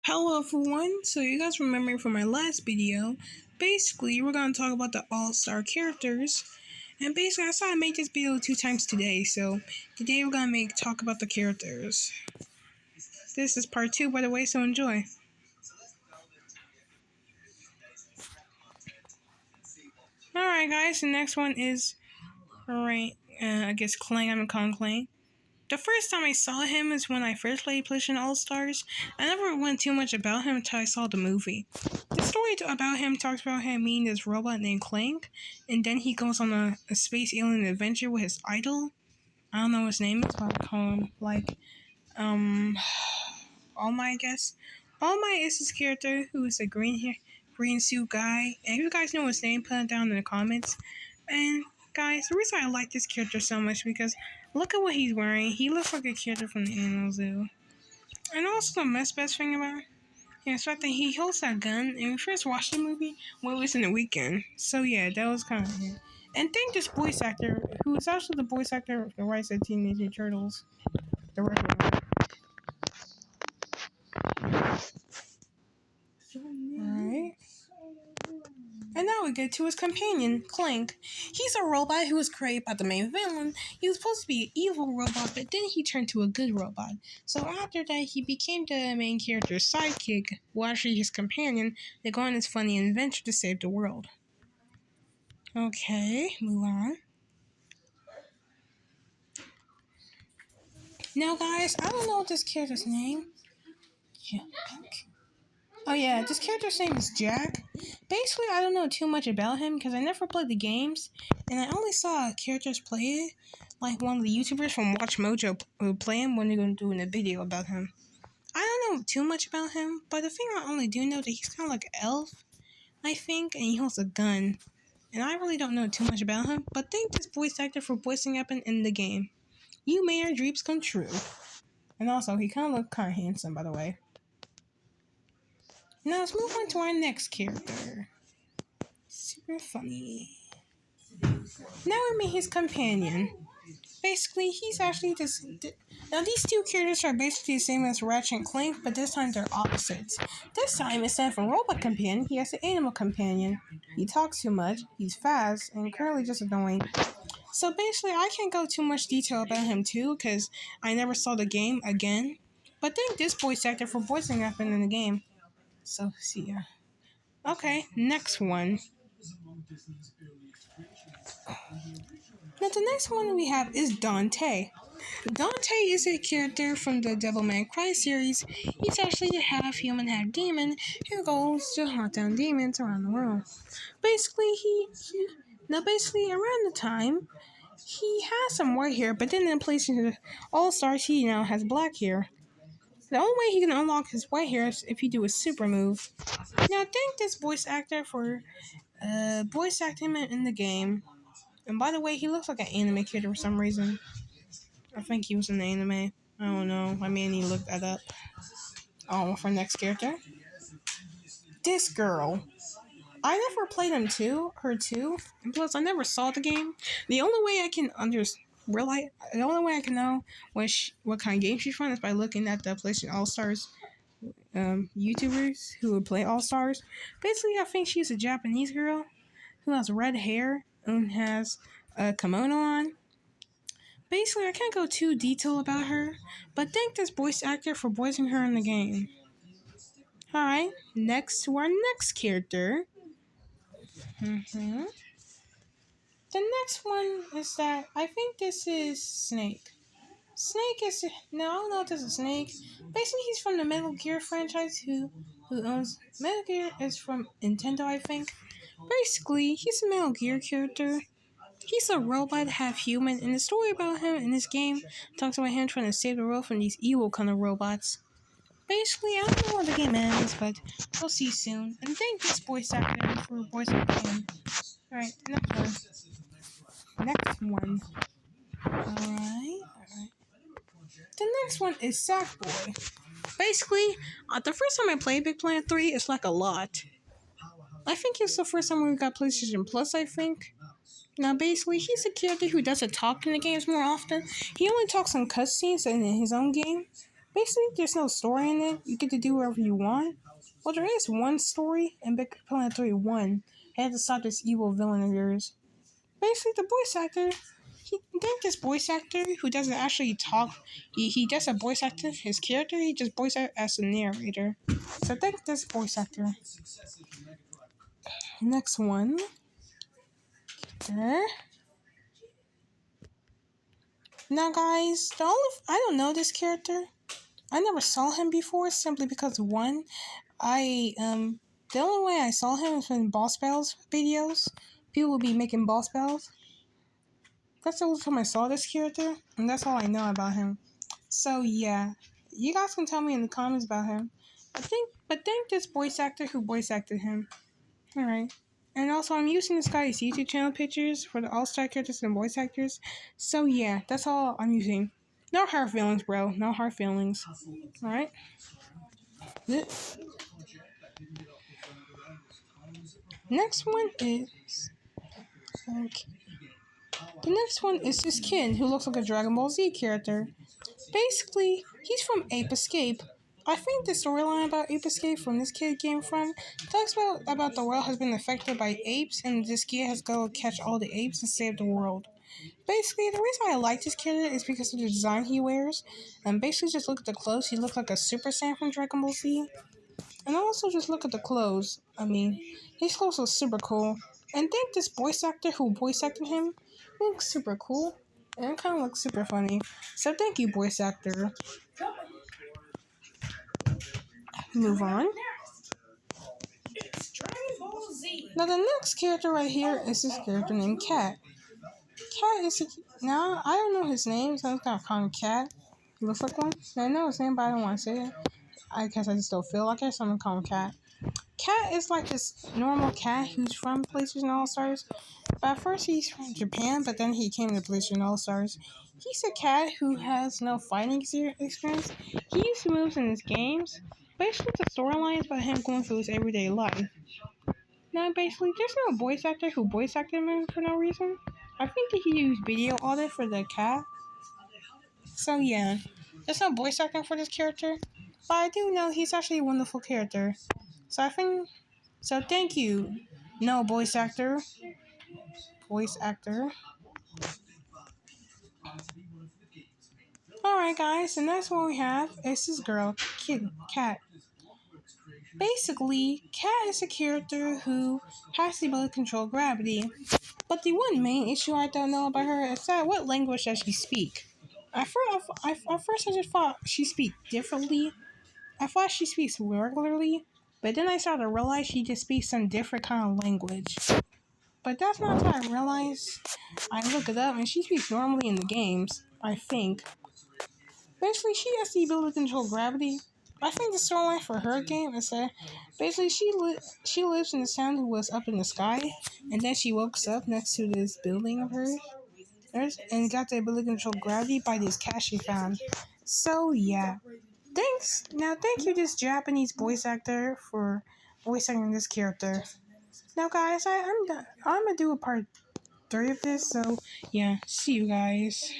Hello everyone, so you guys remember from my last video, basically we're going to talk about the all-star characters, and basically I decided to make this video 2 times today, so today we're going to talk about the characters. This is part 2 by the way, so enjoy. Alright guys, the next one is, I guess Klang. I'm calling Klang. The first time I saw him is when I first played PlayStation All-Stars. I never went too much about him until I saw the movie. The story about him talks about him meeting this robot named Clank, and then he goes on a space alien adventure with his idol. I don't know what his name is, but I'll call him, All Might, I guess. All Might is his character, who is a green suit guy, and if you guys know his name, put it down in the comments. And guys, the reason I like this character so much because look at what he's wearing. He looks like a character from the Animal Zoo. And also the best thing about him is the fact that he holds that gun. And we first watched the movie when it was in the weekend. So yeah, that was kind of it. And thank this voice actor, who is actually the voice actor of the Rise of Teenage Mutant Turtles. The regular one. Alright. And now we get to his companion, Clank. He's a robot who was created by the main villain. He was supposed to be an evil robot, but then he turned to a good robot. So after that, he became the main character's sidekick, well actually his companion. They go on this funny adventure to save the world. Okay, move on. Now guys, I don't know this character's name. Jack. Oh yeah, this character's name is Jack. Basically, I don't know too much about him because I never played the games, and I only saw characters play it, like one of the YouTubers from Watch Mojo play him when they're going to do a video about him. I don't know too much about him, but the thing I only do know that he's kind of like an elf, I think, and he holds a gun. And I really don't know too much about him, but thank this voice actor for voicing up in the game. You made our dreams come true. And also, he kind of looked kind of handsome, by the way. Now let's move on to our next character. Super funny. Now we meet his companion. Basically, he's actually just... Now these two characters are basically the same as Ratchet and Clank, but this time they're opposites. This time, instead of a robot companion, he has an animal companion. He talks too much, he's fast, and currently just annoying. So basically, I can't go too much detail about him too, because I never saw the game again. But thank this voice actor for voicing up in the game. So, see ya. Okay, next one. Now the next one we have is Dante. Dante is a character from the Devil May Cry series. He's actually a half-human, half-demon who goes to hunt down demons around the world. Basically, basically around the time, he has some white hair, but then in PlayStation All-Stars, he now has black hair. The only way he can unlock his white hair is if you do a super move. Now, thank this voice actor for voice acting in the game. And by the way, he looks like an anime character for some reason. I think he was in the anime. I don't know. I mean, he looked that up. Oh, for next character. This girl. I never played her too. And plus, I never saw the game. The only way I can the only way I can know what kind of game she's from is by looking at the PlayStation All-Stars YouTubers who would play All-Stars. Basically, I think she's a Japanese girl who has red hair and has a kimono on. Basically, I can't go too detailed about her, but thank this voice actor for voicing her in the game. Alright, next to our next character. The next one is that I think this is Snake. Snake is... No, I don't know if this is Snake. Basically, he's from the Metal Gear franchise who owns... Metal Gear is from Nintendo, I think. Basically, he's a Metal Gear character. He's a robot, half human, and the story about him in this game talks about him trying to save the world from these evil kind of robots. Basically, I don't know what the game ends, but we'll see soon. And thank this voice actor for voicing the game. Alright, next one. Alright. The next one is Sackboy. Basically, the first time I played Big Planet 3, it's like a lot. I think it's the first time we got PlayStation Plus, I think. Now, basically, he's a character who doesn't talk in the games more often. He only talks in cutscenes in his own game. Basically, there's no story in it. You get to do whatever you want. Well, there is one story in Big Planet 3 1. He had to stop this evil villain of yours. Basically, the voice actor, he think this voice actor who doesn't actually talk, he does a voice actor, his character, he just voice act as a narrator. So thank this voice actor. Next one. Now, guys, I don't know this character. I never saw him before simply because one, the only way I saw him was in boss battles videos. People would be making boss battles. That's the only time I saw this character, and that's all I know about him. So yeah, you guys can tell me in the comments about him. But thank this voice actor who voice acted him. All right. And also, I'm using this guy's YouTube channel pictures for the all-star characters and voice actors. So yeah, that's all I'm using. No hard feelings, bro. No hard feelings. All right. Next one is okay. The next one is this kid who looks like a Dragon Ball Z character. Basically, he's from Ape Escape. I think the storyline about Ape Escape from this kid came from talks about the world has been affected by apes, and this kid has to go catch all the apes and save the world. Basically, the reason I like this character is because of the design he wears. And basically, just look at the clothes. He looks like a Super Saiyan from Dragon Ball Z. And also, just look at the clothes. I mean, his clothes look super cool. And think this voice actor who voice acted him looks super cool. And it kind of looks super funny. So thank you, voice actor. Move on. Now the next character right here is this character named Cat. Cat is now I don't know his name, so I'm gonna call him Cat. He looks like one. I know his name, but I don't want to say it. I guess I just don't feel like it, so I'm gonna call him Cat. Cat is like this normal cat who's from PlayStation All Stars. But at first he's from Japan, but then he came to PlayStation All Stars. He's a cat who has no fighting experience. He uses moves in his games. Basically, the storyline is about him going through his everyday life. Now, basically, there's no voice actor who voice acted him for no reason. I think that he used video audit for the cat. So yeah, there's no voice acting for this character. But I do know he's actually a wonderful character. So thank you. No voice actor. Voice actor. Alright guys, the next one we have is this girl, Cat. Basically, Cat is a character who has the ability to control gravity. But the one main issue I don't know about her is that what language does she speak? At first I just thought she speaks differently. I thought she speaks regularly, but then I started to realize she just speaks some different kind of language. But that's not what I realized. I looked it up and she speaks normally in the games, I think. Basically, she has the ability to control gravity. I think the storyline for her game is that basically she lives in a town who was up in the sky, and then she wakes up next to this building of hers and got the ability to control gravity by this cat she found. So yeah, thanks. Now thank you this Japanese voice actor for voice acting this character. Now guys, I'm done. I'm gonna do a part 3 of this. So yeah, see you guys.